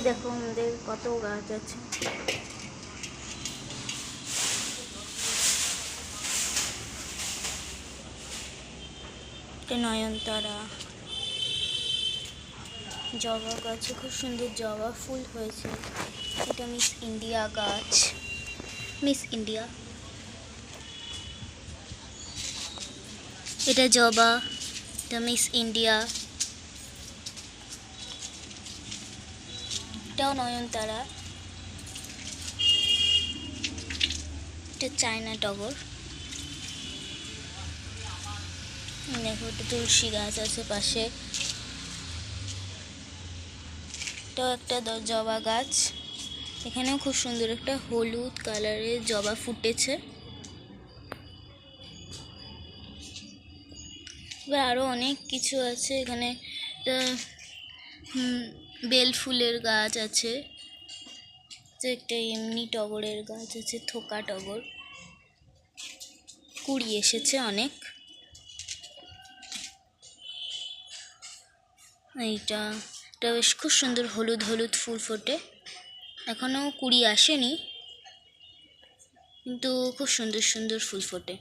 দেখো আমাদের কত গাছ আছে। নয়নতারা, জবা গাছে খুব সুন্দর জবা ফুল হয়েছে। এটা মিস ইন্ডিয়া গাছ, মিস ইন্ডিয়া। এটা জবা, এটা মিস ইন্ডিয়া। এটাও নয়নতারা, এটা চায়না টগর। দেখো একটা তুলসী গাছ আছে পাশে, এটাও একটা জবা গাছ। এখানেও খুব সুন্দর একটা হলুদ কালারের জবা ফুটেছে। এবার আরও অনেক কিছু আছে এখানে। বেল ফুলের গাছ আছে, একটা এমনি টগরের গাছ আছে, থোকা টগর, কুড়ি এসেছে অনেক। এইটা বেশ খুব সুন্দর হলুদ হলুদ ফুল ফোটে, এখনও কুড়ি আসেনি কিন্তু খুব সুন্দর সুন্দর ফুল ফোটে।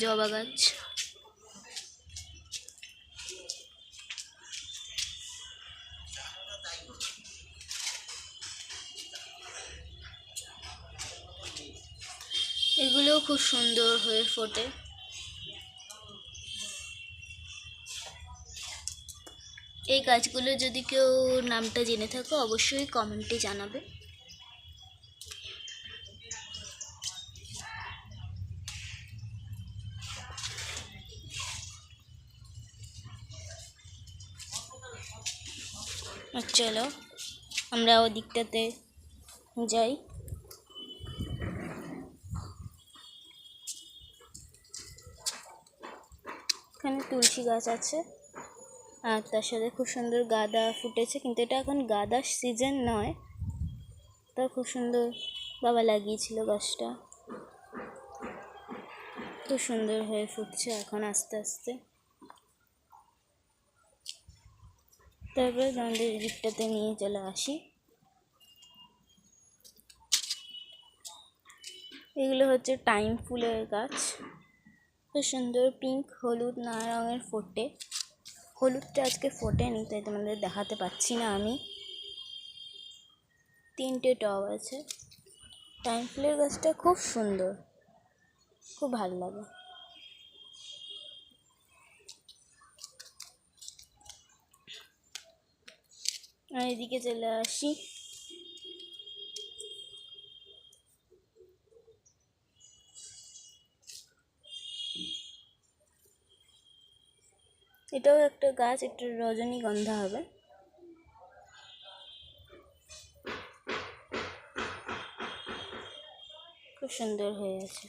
জবা গাছ, এগুলোও খুব সুন্দর হয়ে ফোটে। এই গাছগুলো যদি কেউ নামটা জেনে থাকো অবশ্যই কমেন্টে জানাবে। চলো আমরা ওদিকটাতে যাই। এখানে তুলসী গাছ আছে আর তার সাথে খুব সুন্দর গাঁদা ফুটেছে, কিন্তু এটা এখন গাঁদার সিজন নয়। তা খুব সুন্দর বাবা লাগিয়েছিল গাছটা, খুব সুন্দর হয়ে ফুটছে এখন আস্তে আস্তে। তারপরে আমাদের দিকটাতে নিয়ে চলে আসি। এগুলো হচ্ছে টাইম ফুলের গাছ, খুব সুন্দর পিঙ্ক হলুদ নানা রঙের ফোটে। হলুদটা আজকে ফোটেনি তাই তোমাদের দেখাতে পাচ্ছি না আমি। 3টে টব আছে। টাইম ফুলের গাছটা খুব সুন্দর, খুব ভালো লাগে। আর এদিকে চলে আসি। এটাও একটা গাছ, একটা রজনীগন্ধা হবে। খুব সুন্দর হয়ে আছে।